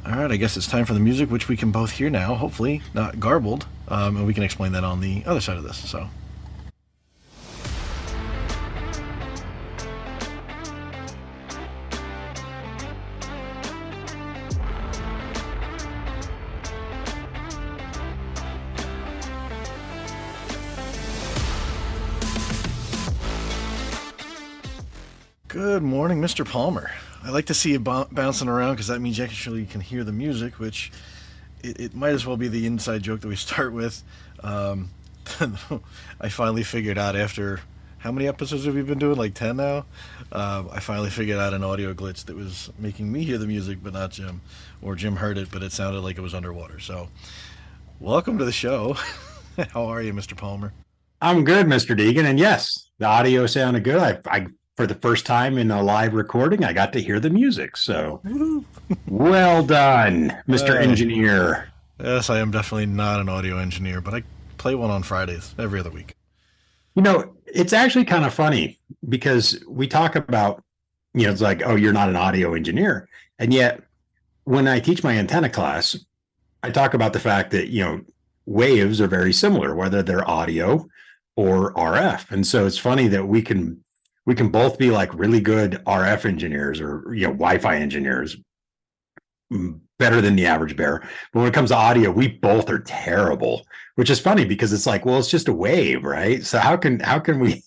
And all right, I guess it's time for the music, which we can both hear now, hopefully not garbled, and we can explain that on the other side of this. So. Good morning, Mr. Palmer. I like to see you bouncing around because that means you actually can hear the music, which it might as well be the inside joke that we start with. I finally figured out after, how many episodes have we been doing? Like 10 now? I finally figured out an audio glitch that was making me hear the music, but not Jim. Or Jim heard it, but it sounded like it was underwater. So, welcome to the show. How are you, Mr. Palmer? I'm good, Mr. Deegan. And yes, the audio sounded good. I for the first time in a live recording, I got to hear the music. So well done, Mr. Engineer. Yes, I am definitely not an audio engineer, but I play one on Fridays every other week. You know, it's actually kind of funny because we talk about, it's like, oh, you're not an audio engineer. And yet when I teach my antenna class, I talk about the fact that, waves are very similar, whether they're audio or RF. And so it's funny that we can both be like really good RF engineers or Wi-Fi engineers, better than the average bear. But when it comes to audio, we both are terrible, which is funny because it's like, well, it's just a wave, right? So how can we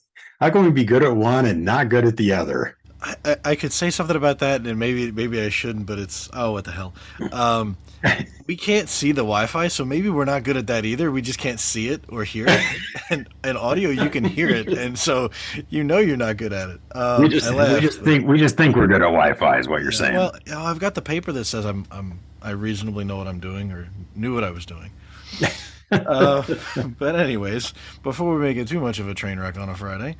be good at one and not good at the other? I could say something about that, and maybe I shouldn't, but it's what the hell. We can't see the Wi-Fi, so maybe we're not good at that either. We just can't see it or hear it. And audio, you can hear it, and so you're not good at it. We just think we're good at Wi-Fi, is what you're saying. Well, I've got the paper that says I reasonably know what I'm doing or knew what I was doing. But anyways, before we make it too much of a train wreck on a Friday,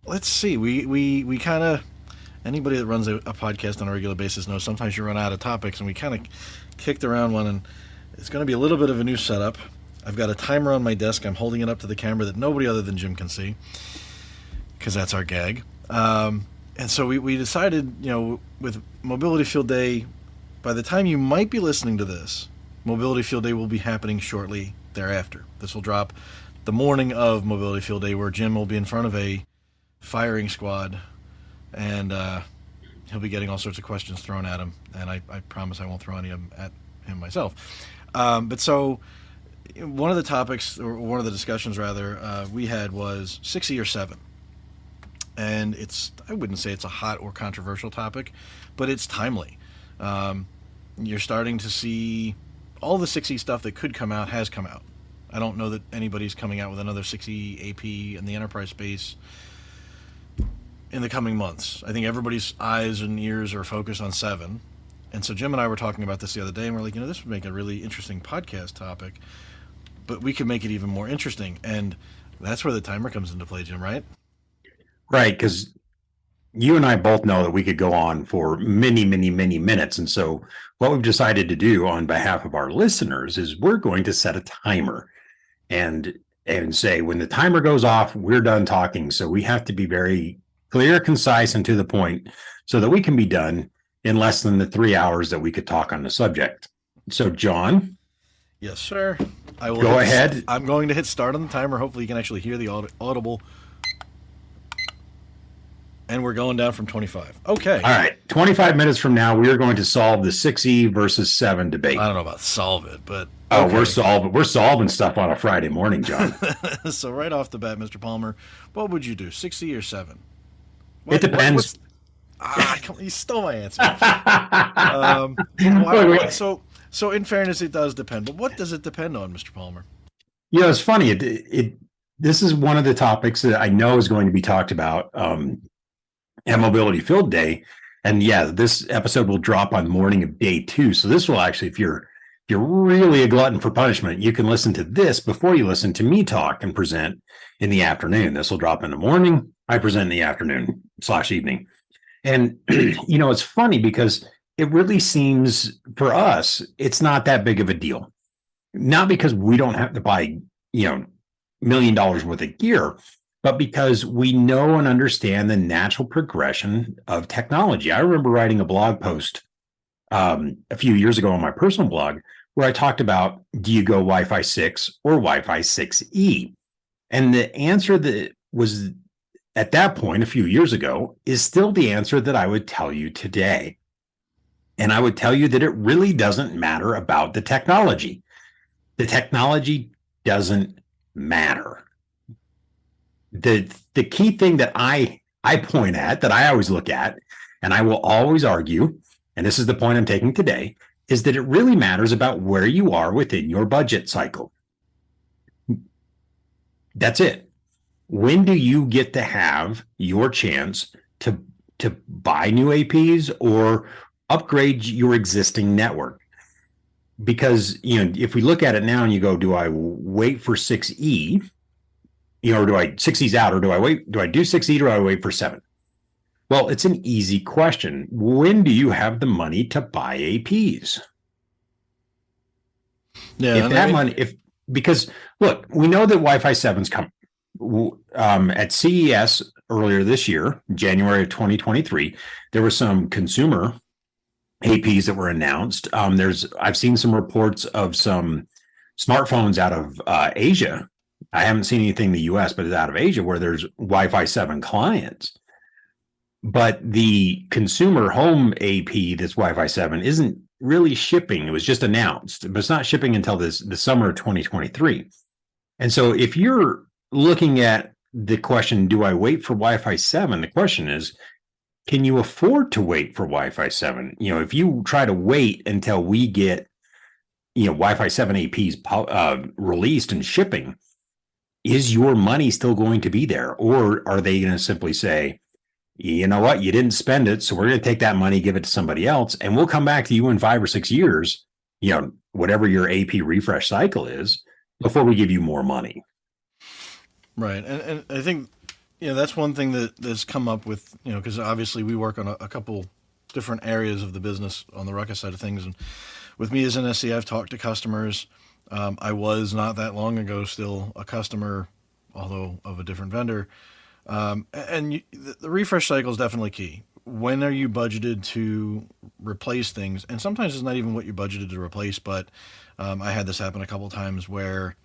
let's see. We kind of, anybody that runs a podcast on a regular basis knows sometimes you run out of topics, and we kind of kicked around one, and it's going to be a little bit of a new setup. I've got a timer on my desk. I'm holding it up to the camera that nobody other than Jim can see, because that's our gag. And so we decided, with Mobility Field Day, by the time you might be listening to this, Mobility Field Day will be happening shortly thereafter. This will drop the morning of Mobility Field Day, where Jim will be in front of a firing squad, and he'll be getting all sorts of questions thrown at him, and I promise I won't throw any of them at him myself. But so one of the topics, or one of the discussions rather, we had was 6E or 7. And I wouldn't say it's a hot or controversial topic, but it's timely. You're starting to see all the 6E stuff that could come out has come out. I don't know that anybody's coming out with another 6E AP in the enterprise space in the coming months. I think everybody's eyes and ears are focused on 7. And so Jim and I were talking about this the other day, and we're like, this would make a really interesting podcast topic, but we could make it even more interesting. And that's where the timer comes into play, Jim, right? Right, because you and I both know that we could go on for many, many, many minutes. And so what we've decided to do on behalf of our listeners is we're going to set a timer and say, when the timer goes off, we're done talking. So we have to be very clear, concise, and to the point so that we can be done in less than the 3 hours that we could talk on the subject. So, John? Yes, sir. I will go ahead. I'm going to hit start on the timer. Hopefully you can actually hear the audible. And we're going down from 25. Okay. All right. 25 minutes from now, we are going to solve the 6E versus 7 debate. I don't know about solve it, but... Okay. Oh, we're solving stuff on a Friday morning, John. So right off the bat, Mr. Palmer, what would you do, 6E or 7? It depends. You stole my answer. So in fairness, it does depend. But what does it depend on, Mr. Palmer? It's funny. This is one of the topics that I know is going to be talked about at Mobility Field Day. And yeah, this episode will drop on morning of day 2. So this will actually, if you're really a glutton for punishment, you can listen to this before you listen to me talk and present in the afternoon. This will drop in the morning. I present in the afternoon/evening. And, it's funny because it really seems for us, it's not that big of a deal. Not because we don't have to buy, $1 million worth of gear, but because we know and understand the natural progression of technology. I remember writing a blog post a few years ago on my personal blog where I talked about, do you go Wi-Fi 6 or Wi-Fi 6E? And the answer that was at that point a few years ago is still the answer that I would tell you today. And I would tell you that it really doesn't matter about the technology. The technology doesn't matter. The key thing that I point at, that I always look at, and I will always argue, and this is the point I'm taking today, is that it really matters about where you are within your budget cycle. That's it. When do you get to have your chance to buy new APs or upgrade your existing network? Because, if we look at it now and you go, do I wait for 6E, or do I 6E's out, or do I do 6E, or do I wait for 7? Well, it's an easy question. When do you have the money to buy APs? Yeah, Because look, we know that Wi-Fi 7's coming. At CES earlier this year, January of 2023, there were some consumer APs that were announced. I've seen some reports of some smartphones out of Asia. I haven't seen anything in the US, but it's out of Asia where there's Wi-Fi 7 clients. But the consumer home AP that's Wi-Fi 7 isn't really shipping. It was just announced, but it's not shipping until the summer of 2023. And so if you're looking at the question, do I wait for Wi-Fi 7? The question is, can you afford to wait for Wi-Fi 7? If you try to wait until we get, Wi-Fi 7 APs released and shipping, is your money still going to be there? Or are they going to simply say, you know what, you didn't spend it, so we're going to take that money, give it to somebody else, and we'll come back to you in 5 or 6 years, whatever your AP refresh cycle is, before we give you more money. Right. And I think, that's one thing that's come up with, because obviously we work on a couple different areas of the business on the Ruckus side of things. And with me as an SE, I've talked to customers. I was not that long ago still a customer, although of a different vendor. The refresh cycle is definitely key. When are you budgeted to replace things? And sometimes it's not even what you budgeted to replace, but I had this happen a couple times where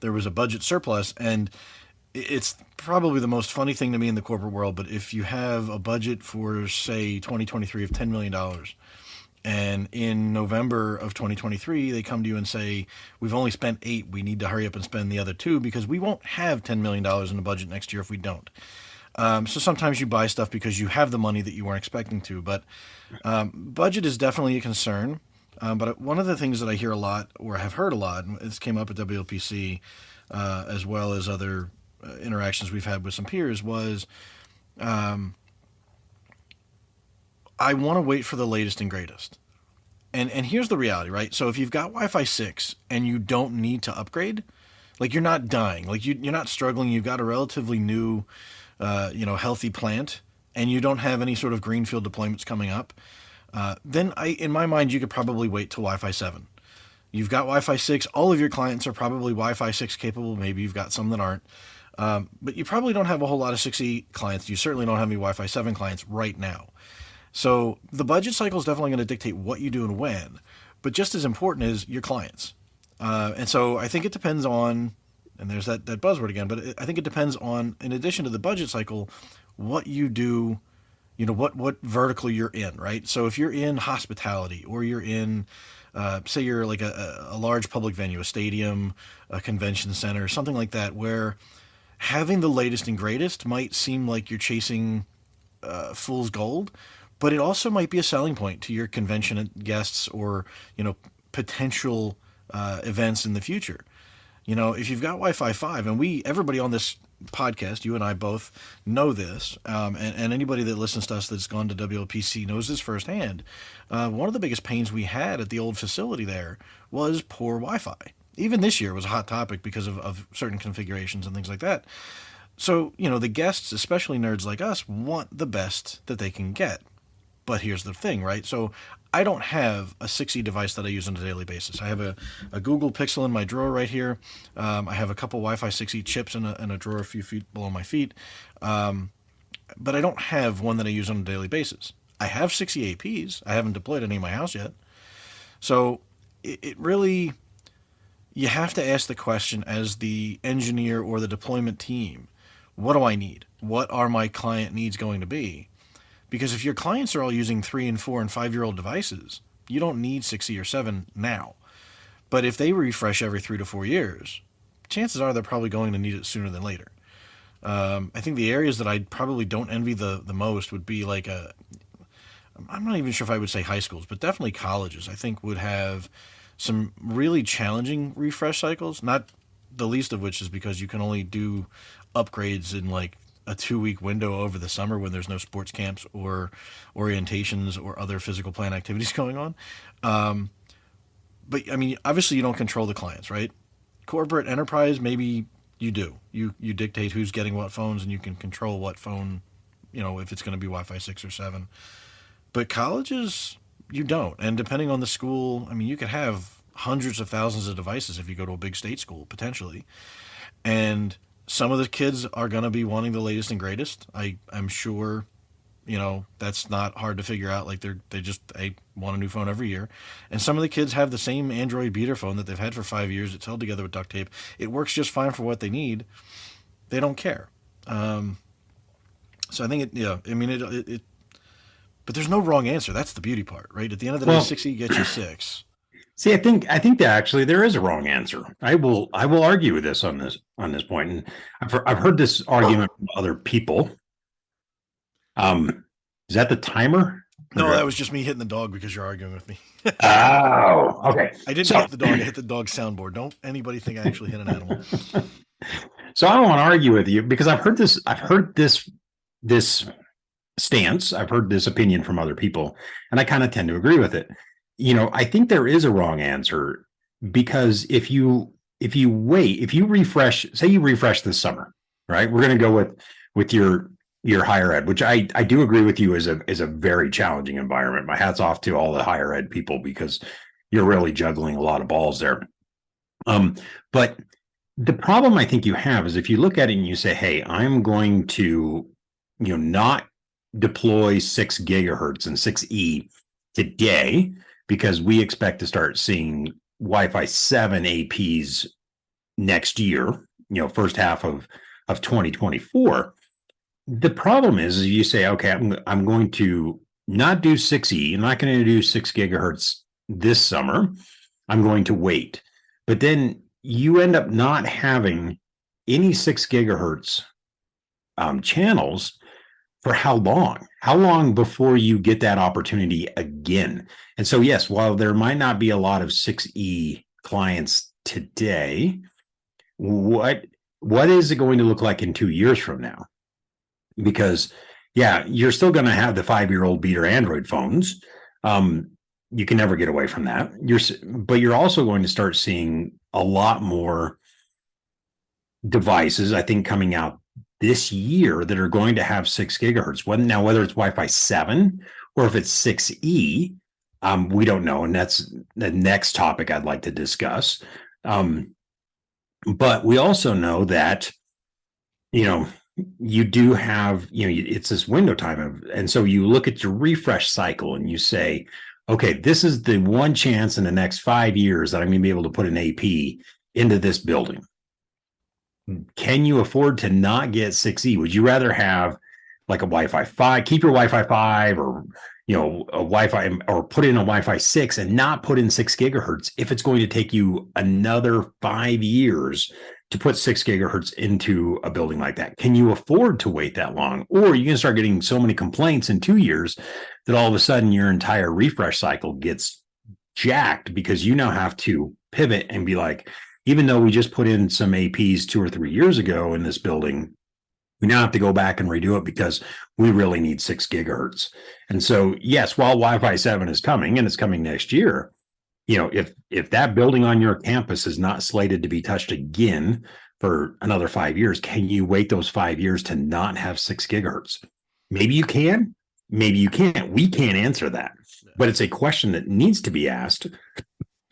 there was a budget surplus, and it's probably the most funny thing to me in the corporate world, but if you have a budget for, say, 2023 of $10 million, and in November of 2023, they come to you and say, we've only spent 8, we need to hurry up and spend the other 2 because we won't have $10 million in the budget next year if we don't. So sometimes you buy stuff because you have the money that you weren't expecting to, but budget is definitely a concern. But one of the things that I hear a lot, or have heard a lot, and it's came up at WLPC, as well as other interactions we've had with some peers, was I want to wait for the latest and greatest. And here's the reality, right? So if you've got Wi-Fi 6 and you don't need to upgrade, like you're not dying, like you're not struggling, you've got a relatively new, healthy plant, and you don't have any sort of greenfield deployments coming up, then in my mind, you could probably wait till Wi-Fi 7. You've got Wi-Fi 6. All of your clients are probably Wi-Fi 6 capable. Maybe you've got some that aren't. But you probably don't have a whole lot of 6E clients. You certainly don't have any Wi-Fi 7 clients right now. So the budget cycle is definitely going to dictate what you do and when. But just as important is your clients. And so I think it depends on, and there's that buzzword again, but I think it depends on, in addition to the budget cycle, what you do, what vertical you're in, right? So if you're in hospitality, or you're in, say you're like a large public venue, a stadium, a convention center, something like that, where having the latest and greatest might seem like you're chasing fool's gold, but it also might be a selling point to your convention guests or, potential events in the future. If you've got Wi-Fi 5, and everybody on this podcast, you and I both know this, and anybody that listens to us that's gone to WLPC knows this firsthand. One of the biggest pains we had at the old facility there was poor Wi-Fi. Even this year was a hot topic because of certain configurations and things like that. So, the guests, especially nerds like us, want the best that they can get. But here's the thing, right? So I don't have a 6E device that I use on a daily basis. I have a Google Pixel in my drawer right here. I have a couple Wi-Fi 6E chips in a drawer a few feet below my feet. But I don't have one that I use on a daily basis. I have 6E APs. I haven't deployed any in my house yet. So it really, you have to ask the question as the engineer or the deployment team, what do I need? What are my client needs going to be? Because if your clients are all using 3 and 4 and 5-year-old devices, you don't need 6E or 7 now. But if they refresh every 3 to 4 years, chances are they're probably going to need it sooner than later. I think the areas that I probably don't envy the most would be like I'm not even sure if I would say high schools, but definitely colleges, I think would have some really challenging refresh cycles, not the least of which is because you can only do upgrades in like a 2-week window over the summer when there's no sports camps or orientations or other physical plant activities going on. But I mean, obviously you don't control the clients, right? Corporate enterprise, maybe you do. You dictate who's getting what phones and you can control what phone, if it's going to be Wi-Fi 6 or 7. But colleges, you don't. And depending on the school, I mean, you could have hundreds of thousands of devices if you go to a big state school, potentially. And some of the kids are going to be wanting the latest and greatest. I'm sure, that's not hard to figure out. Like they want a new phone every year. And some of the kids have the same Android beater phone that they've had for 5 years. It's held together with duct tape. It works just fine for what they need. They don't care. So I think but there's no wrong answer. That's the beauty part, right? At the end of the day, 6E gets you 6. See, I think that actually there is a wrong answer. I will argue with this on this point, and I've heard this argument from other people. Is that the timer? No, that was just me hitting the dog because you're arguing with me. Oh, okay. I didn't hit the dog. I hit the dog soundboard. Don't anybody think I actually hit an animal. So I don't want to argue with you because I've heard this stance. I've heard this opinion from other people, and I kind of tend to agree with it. I think there is a wrong answer because if you refresh, say you refresh this summer, right? We're going to go with your higher ed, which I do agree with you is a very challenging environment. My hat's off to all the higher ed people because you're really juggling a lot of balls there. But the problem I think you have is if you look at it and you say, hey, I'm going to, not deploy 6 gigahertz and 6E today because we expect to start seeing Wi-Fi 7 APs next year, first half of 2024. The problem is you say, okay, I'm going to not do 6E. I'm not going to do 6 gigahertz this summer. I'm going to wait. But then you end up not having any 6 gigahertz channels for how long? How long before you get that opportunity again? And so, yes, while there might not be a lot of 6E clients today, what is it going to look like in 2 years from now? Because, yeah, you're still going to have the 5-year-old beater Android phones. You can never get away from that. But you're also going to start seeing a lot more devices, I think, coming out this year that are going to have 6 gigahertz. Whether it's Wi-Fi 7 or if it's 6E, we don't know. And that's the next topic I'd like to discuss. But we also know that, you do have, it's this window time. And so you look at your refresh cycle and you say, okay, this is the one chance in the next 5 years that I'm going to be able to put an AP into this building. Can you afford to not get 6E? Would you rather have like a Wi-Fi 5, keep your Wi-Fi 5 or, a Wi-Fi or put in a Wi-Fi 6 and not put in 6 gigahertz if it's going to take you another 5 years to put 6 gigahertz into a building like that? Can you afford to wait that long? Or you can start getting so many complaints in 2 years that all of a sudden your entire refresh cycle gets jacked because you now have to pivot and be like, even though we just put in some APs 2 or 3 years ago in this building, we now have to go back and redo it because we really need 6 gigahertz. And so, yes, while Wi-Fi 7 is coming and it's coming next year, if that building on your campus is not slated to be touched again for another 5 years, can you wait those 5 years to not have 6 gigahertz? Maybe you can, maybe you can't. We can't answer that, but it's a question that needs to be asked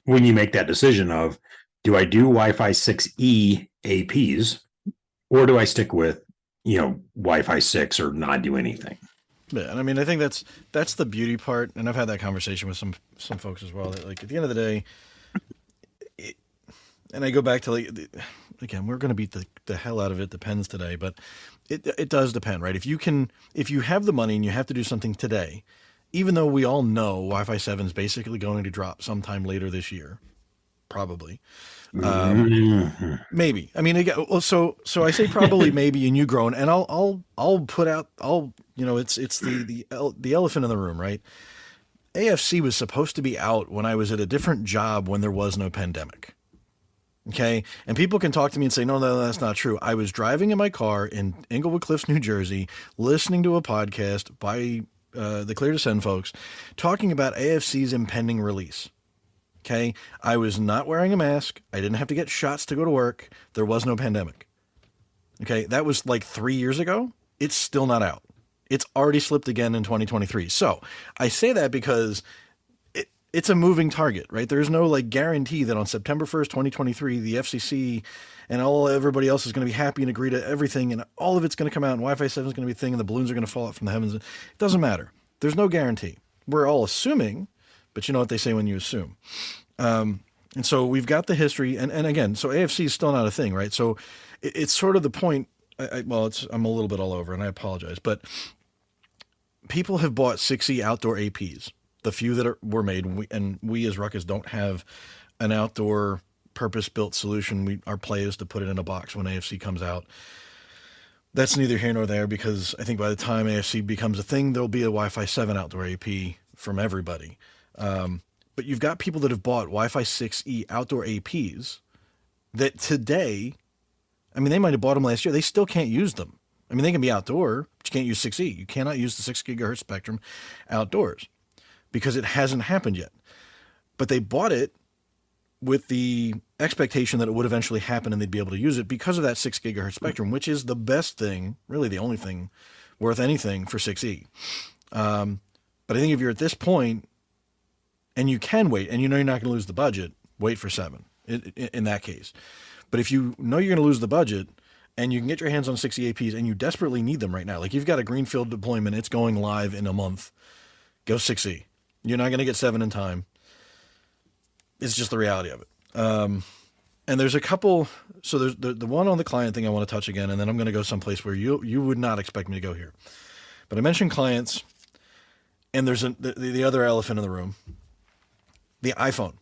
when you make that decision of, do I do Wi-Fi 6E APs, or do I stick with, Wi-Fi 6 or not do anything? Yeah, and I mean, I think that's the beauty part, and I've had that conversation with some folks as well. That like at the end of the day, and I go back to again, we're going to beat the hell out of it. Depends today, but it does depend, right? If you have the money and you have to do something today, even though we all know Wi-Fi 7 is basically going to drop sometime later this year, probably. Maybe. I mean, again, well, so I say probably, maybe, and you grown, and I'll put out, it's the elephant in the room, right? AFC was supposed to be out when I was at a different job when there was no pandemic. Okay. And people can talk to me and say, no, that's not true. I was driving in my car in Englewood Cliffs, New Jersey, listening to a podcast by the Clear to Send folks talking about AFC's impending release. Okay. I was not wearing a mask. I didn't have to get shots to go to work. There was no pandemic. Okay. That was like 3 years ago. It's still not out. It's already slipped again in 2023. So I say that because it's a moving target, right? There's no like guarantee that on September 1st, 2023, the FCC and everybody else is going to be happy and agree to everything, and all of it's going to come out, and Wi-Fi 7 is going to be a thing, and the balloons are going to fall out from the heavens. It doesn't matter. There's no guarantee. We're all assuming, but you know what they say when you assume. And so we've got the history, and again, so AFC is still not a thing, right? So it's sort of the point. I'm a little bit all over, and I apologize, but people have bought 6E outdoor APs. The few that were made, and we as Ruckus don't have an outdoor purpose-built solution. Our play is to put it in a box when AFC comes out. That's neither here nor there, because I think by the time AFC becomes a thing, there'll be a Wi-Fi 7 outdoor AP from everybody. But you've got people that have bought Wi-Fi 6E outdoor APs that today, I mean, they might have bought them last year. They still can't use them. I mean, they can be outdoor, but you can't use 6E. You cannot use the 6 gigahertz spectrum outdoors, because it hasn't happened yet. But they bought it with the expectation that it would eventually happen and they'd be able to use it because of that 6 gigahertz spectrum, which is the best thing, really the only thing worth anything for 6E. But I think if you're at this point and you can wait, and you know you're not going to lose the budget, wait for 7 in that case. But if you know you're going to lose the budget and you can get your hands on 6E APs and you desperately need them right now, like you've got a greenfield deployment, it's going live in a month, go 6E. You're not going to get 7 in time. It's just the reality of it. And there's a couple. So there's the one on the client thing I want to touch again, and then I'm going to go someplace where you would not expect me to go here. But I mentioned clients, and there's the other elephant in the room, the iPhone.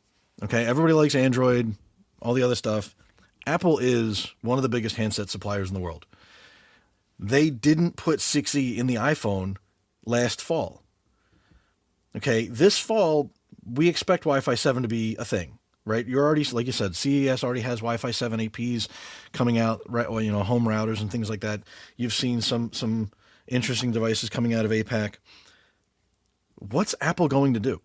Okay, everybody likes Android, all the other stuff. Apple is one of the biggest handset suppliers in the world. They didn't put 6E in the iPhone last fall. Okay, this fall, we expect Wi-Fi 7 to be a thing, right? You're already, like you said, CES already has Wi-Fi 7 APs coming out, right? Well, home routers and things like that. You've seen some interesting devices coming out of APAC. What's Apple going to do?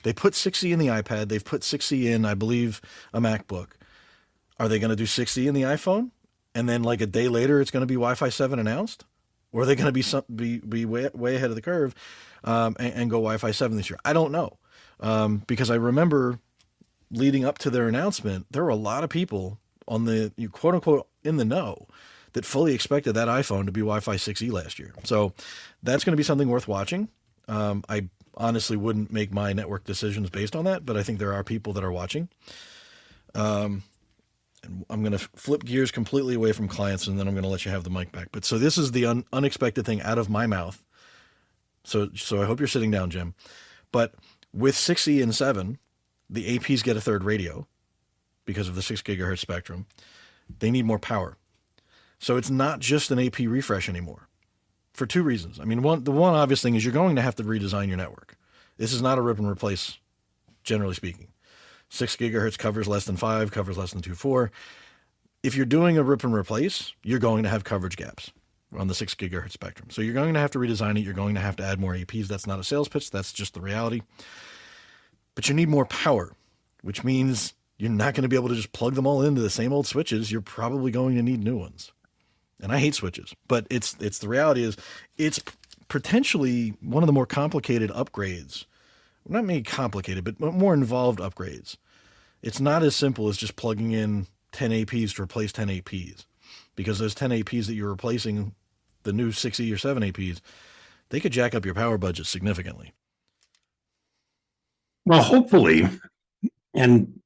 They put 6E in the iPad. They've put 6E in, I believe, a MacBook. Are they going to do 6E in the iPhone? And then like a day later, it's going to be Wi-Fi 7 announced? Or are they going to be way ahead of the curve and go Wi-Fi 7 this year? I don't know. Because I remember leading up to their announcement, there were a lot of people on the quote unquote in the know that fully expected that iPhone to be Wi-Fi 6E last year. So that's going to be something worth watching. I honestly wouldn't make my network decisions based on that, but I think there are people that are watching. And I'm going to flip gears completely away from clients, and then I'm going to let you have the mic back. But so this is the unexpected thing out of my mouth. So I hope you're sitting down, Jim. But with 6E and 7, the APs get a third radio because of the 6 gigahertz spectrum. They need more power. So it's not just an AP refresh anymore for 2 reasons. I mean, the one obvious thing is you're going to have to redesign your network. This is not a rip and replace, generally speaking. 6 gigahertz covers less than 5, covers less than 2.4. If you're doing a rip and replace, you're going to have coverage gaps on the 6 gigahertz spectrum. So you're going to have to redesign it. You're going to have to add more APs. That's not a sales pitch. That's just the reality. But you need more power, which means you're not going to be able to just plug them all into the same old switches. You're probably going to need new ones. And I hate switches, but it's the reality is it's potentially one of the more complicated upgrades. Not maybe complicated, but more involved upgrades. It's not as simple as just plugging in 10 APs to replace 10 APs, because those 10 APs that you're replacing, the new 6E or 7 APs, they could jack up your power budget significantly. Well, hopefully, and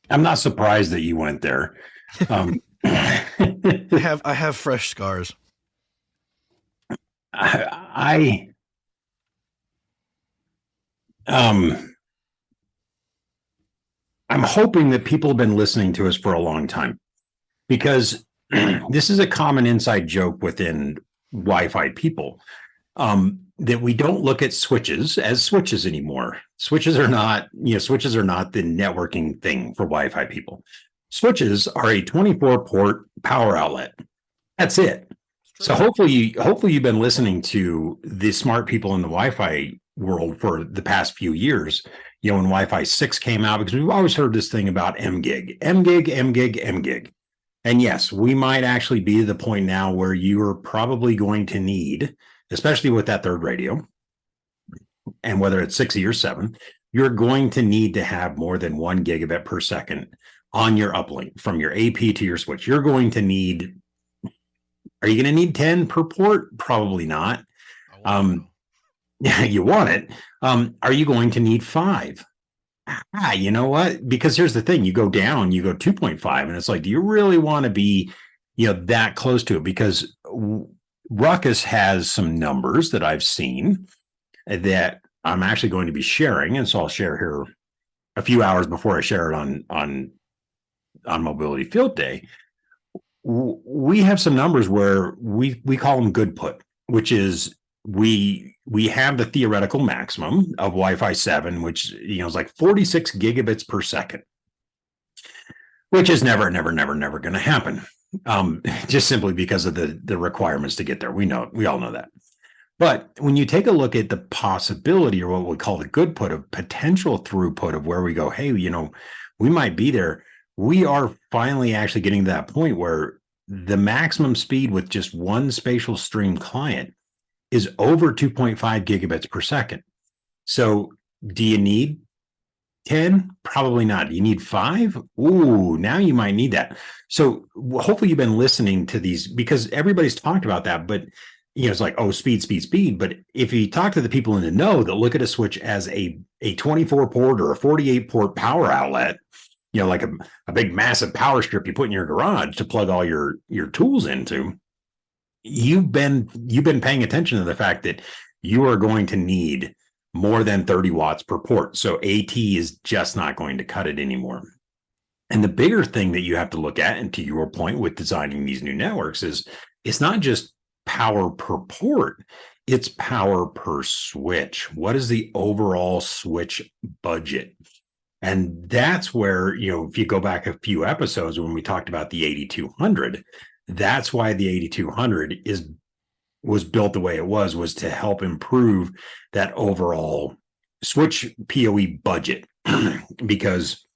I'm not surprised that you went there. I have fresh scars. I'm hoping that people have been listening to us for a long time, because this is a common inside joke within Wi-Fi people, that we don't look at switches as switches anymore. Switches are not the networking thing for Wi-Fi people. Switches are a 24-port power outlet. That's it. So hopefully you've been listening to the smart people in the Wi-Fi world for the past few years. When Wi-Fi 6 came out, because we've always heard this thing about MGig. And yes, we might actually be to the point now where you are probably going to need, especially with that third radio, and whether it's 6E or 7, you're going to need to have more than 1 gigabit per second on your uplink from your AP to your switch. You're going to need, are you going to need 10 per port? Probably not. Yeah, you want it. Are you going to need 5? You know what? Because here's the thing, you go down, you go 2.5, and it's like, do you really want to be, that close to it? Because Ruckus has some numbers that I've seen that I'm actually going to be sharing, and so I'll share here a few hours before I share it on Mobility Field Day. We have some numbers where we call them good put, which is we have the theoretical maximum of Wi-Fi 7, which is like 46 gigabits per second, which is never going to happen. Just simply because of the requirements to get there. We all know that. But when you take a look at the possibility, or what we call the good put, of potential throughput of where we go, hey, we might be there. We are finally actually getting to that point where the maximum speed with just one spatial stream client is over 2.5 gigabits per second. So do you need 10? Probably not. Do you need 5? Ooh, now you might need that. So hopefully you've been listening to these, because everybody's talked about that, but it's like, oh, speed. But if you talk to the people in the know that look at a switch as a 24 port or a 48 port power outlet, like a big massive power strip you put in your garage to plug all your tools into, you've been paying attention to the fact that you are going to need more than 30 watts per port. So AT is just not going to cut it anymore. And the bigger thing that you have to look at, and to your point with designing these new networks, is it's not just power per port, it's power per switch. What is the overall switch budget? And that's where, if you go back a few episodes when we talked about the 8200, that's why the 8200 was built the way it was to help improve that overall switch PoE budget, because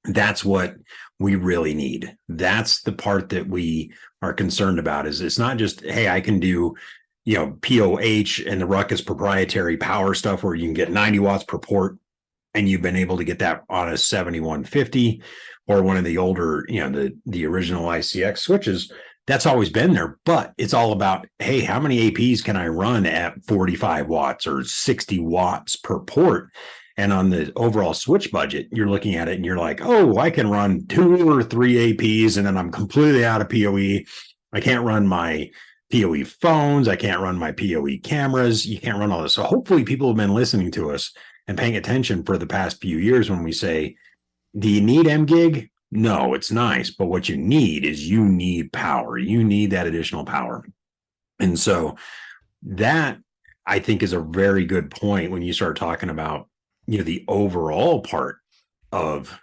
that's what we really need. That's the part that we are concerned about. Is it's not just, hey, I can do, POH and the Ruckus proprietary power stuff where you can get 90 watts per port, and you've been able to get that on a 7150 or one of the older, the original ICX switches. That's always been there, but it's all about, hey, how many APs can I run at 45 watts or 60 watts per port? And on the overall switch budget, you're looking at it and you're like, oh, I can run 2 or 3 APs, and then I'm completely out of PoE. I can't run my PoE phones. I can't run my PoE cameras. You can't run all this. So hopefully people have been listening to us and paying attention for the past few years when we say, do you need MGig? No, it's nice, but what you need power. You need that additional power. And so that, I think, is a very good point when you start talking about, the overall part of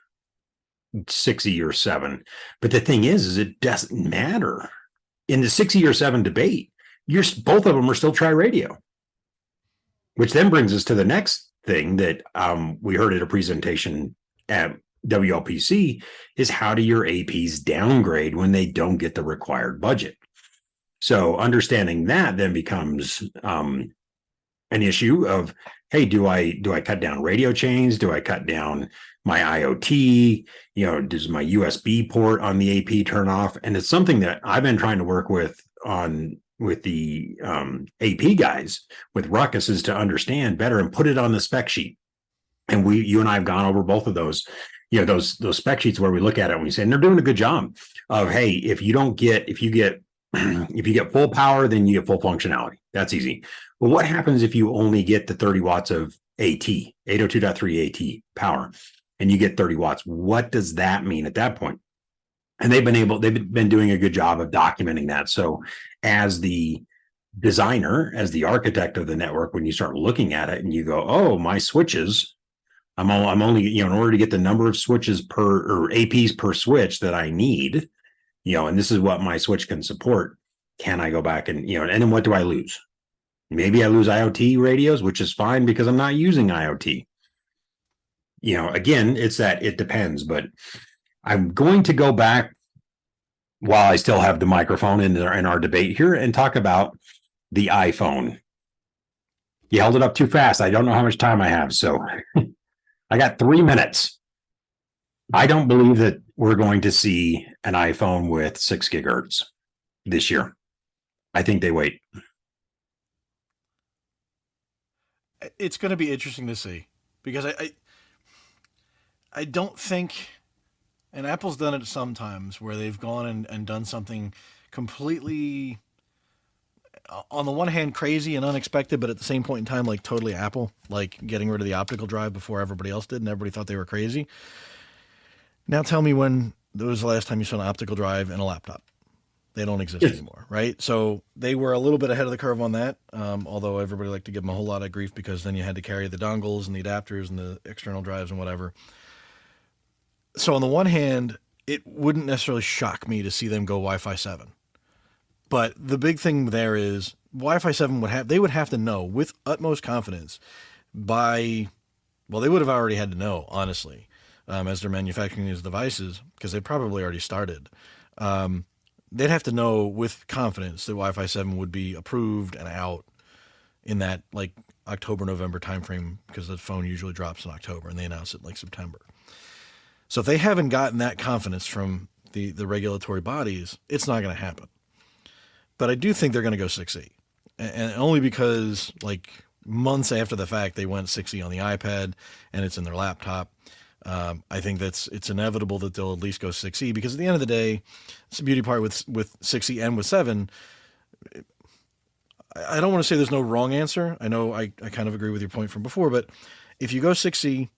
6E or 7. But the thing is it doesn't matter. In the 6E or 7 debate, both of them are still tri-radio, which then brings us to the next thing that we heard at a presentation at WLPC, is how do your APs downgrade when they don't get the required budget? So understanding that then becomes an issue of, hey, do I cut down radio chains? Do I cut down my IoT? Does my USB port on the AP turn off? And it's something that I've been trying to work with the AP guys with Ruckus, is to understand better and put it on the spec sheet. And you and I have gone over both of those, those spec sheets where we look at it and we say, and they're doing a good job of, hey, if you get full power, then you get full functionality. That's easy. But what happens if you only get the 30 watts of AT, 802.3 AT power, and you get 30 watts? What does that mean at that point? And they've been doing a good job of documenting that. So as the designer, as the architect of the network, when you start looking at it and you go, oh, my switches, I'm only, in order to get the number of switches or APs per switch that I need, and this is what my switch can support. Can I go back and then what do I lose? Maybe I lose IoT radios, which is fine because I'm not using IoT. Again, it's that it depends, but I'm going to go back while I still have the microphone in our debate here and talk about the iPhone. You held it up too fast. I don't know how much time I have, so I got 3 minutes. I don't believe that we're going to see an iPhone with 6 gigahertz this year. I think they wait. It's going to be interesting to see, because I don't think, and Apple's done it sometimes where they've gone and done something completely, on the one hand, crazy and unexpected, but at the same point in time, like totally Apple, like getting rid of the optical drive before everybody else did, and everybody thought they were crazy. Now tell me when was the last time you saw an optical drive in a laptop? They don't exist anymore, right? So they were a little bit ahead of the curve on that, although everybody liked to give them a whole lot of grief because then you had to carry the dongles and the adapters and the external drives and whatever. So on the one hand, it wouldn't necessarily shock me to see them go Wi-Fi 7. But the big thing there is Wi-Fi 7 they would have to know with utmost confidence they would have already had to know, honestly, as they're manufacturing these devices, because they probably already started. They'd have to know with confidence that Wi-Fi 7 would be approved and out in that like October, November timeframe, because the phone usually drops in October and they announce it like September. So if they haven't gotten that confidence from the regulatory bodies, it's not going to happen. But I do think they're going to go 6E, and only because like months after the fact they went 6E on the iPad and it's in their laptop. I think it's inevitable that they'll at least go 6E, because at the end of the day, it's the beauty part with 6E and with 7. I don't want to say there's no wrong answer. I know I kind of agree with your point from before, but if you go 6E,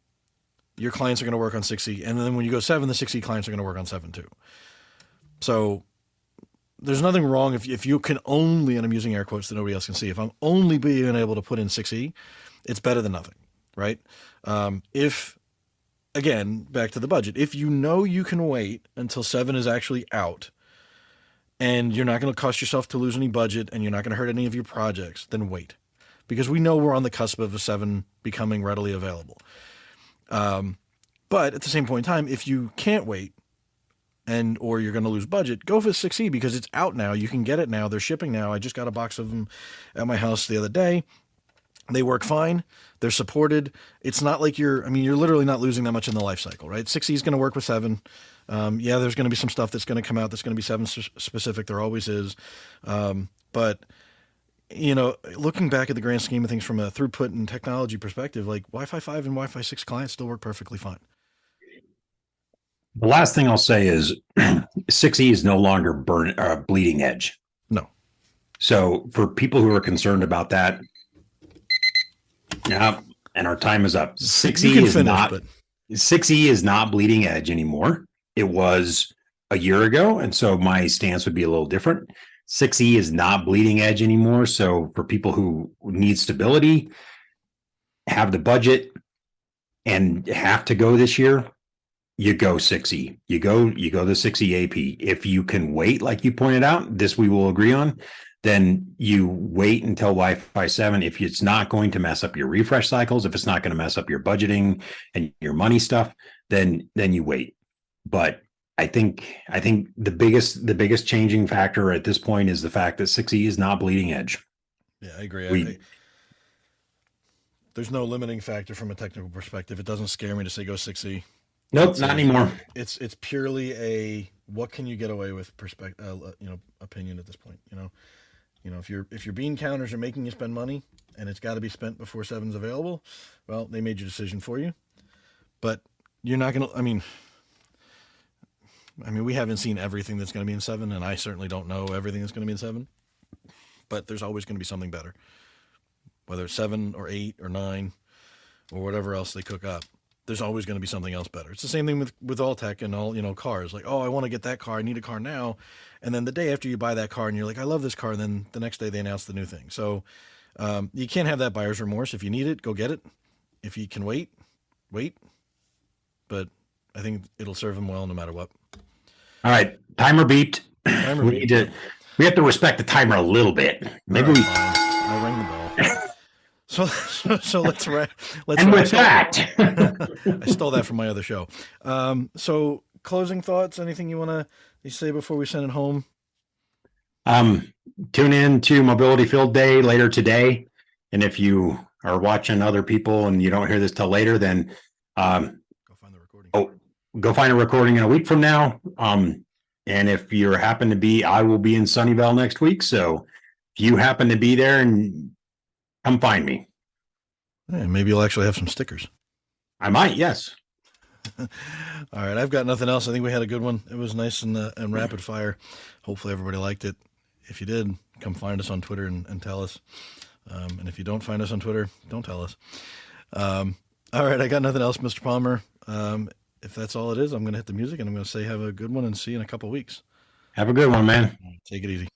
your clients are going to work on 6E. And then when you go 7, the 6E clients are going to work on 7 too. So there's nothing wrong if you can only, and I'm using air quotes that nobody else can see, if I'm only being able to put in 6E, it's better than nothing, right? Again, back to the budget. If you know you can wait until 7 is actually out and you're not going to cost yourself to lose any budget and you're not going to hurt any of your projects, then wait. Because we know we're on the cusp of a 7 becoming readily available. But at the same point in time, if you can't wait or you're going to lose budget, go for 6E because it's out now. You can get it now. They're shipping now. I just got a box of them at my house the other day. They work fine. They're supported. It's not like you're literally not losing that much in the life cycle, right? 6E is going to work with 7. There's going to be some stuff that's going to come out that's going to be 7 specific. There always is. But, looking back at the grand scheme of things from a throughput and technology perspective, like Wi-Fi 5 and Wi-Fi 6 clients still work perfectly fine. The last thing I'll say is 6E is no longer bleeding edge. No. So for people who are concerned about that, yeah, and our time is up. 6E is not bleeding edge anymore. It was a year ago, and so my stance would be a little different. 6E is not bleeding edge anymore. So for people who need stability, have the budget, and have to go this year, you go 6E. You go the 6E AP. If you can wait, like you pointed out, this we will agree on, then you wait until Wi-Fi 7. If it's not going to mess up your refresh cycles, if it's not going to mess up your budgeting and your money stuff, then you wait. But I think the biggest changing factor at this point is the fact that 6E is not bleeding edge. Yeah, I agree. We There's no limiting factor from a technical perspective. It doesn't scare me to say go 6E. Nope, not anymore. It's purely a what can you get away with perspective, opinion at this point. If your bean counters are making you spend money and it's got to be spent before 7's available, well, they made your decision for you. But you're not gonna. I mean, we haven't seen everything that's going to be in 7, and I certainly don't know everything that's going to be in 7. But there's always going to be something better, whether it's 7 or 8 or 9 or whatever else they cook up. There's always going to be something else better. It's the same thing with all tech and all, cars. Like, oh, I want to get that car. I need a car now. And then the day after you buy that car and you're like, I love this car. And then the next day they announce the new thing. So you can't have that buyer's remorse. If you need it, go get it. If you can wait. But I think it'll serve them well no matter what. All right. Timer beeped. We have to respect the timer a little bit. Maybe right, I'll ring the bell. So let's and with that, I stole that from my other show. So closing thoughts, anything you want to say before we send it home? Tune in to Mobility Field Day later today. And if you are watching other people and you don't hear this till later, then go find the recording. Go find a recording in a week from now. And if you happen to be, I will be in Sunnyvale next week. So if you happen to be there, and come find me. Yeah, maybe you'll actually have some stickers. I might, yes. All right, I've got nothing else. I think we had a good one. It was nice and rapid fire. Hopefully everybody liked it. If you did, come find us on Twitter and tell us. And if you don't find us on Twitter, don't tell us. All right, I got nothing else, Mr. Palmer. If that's all it is, I'm going to hit the music and I'm going to say have a good one and see you in a couple weeks. Have a good one, man. Take it easy.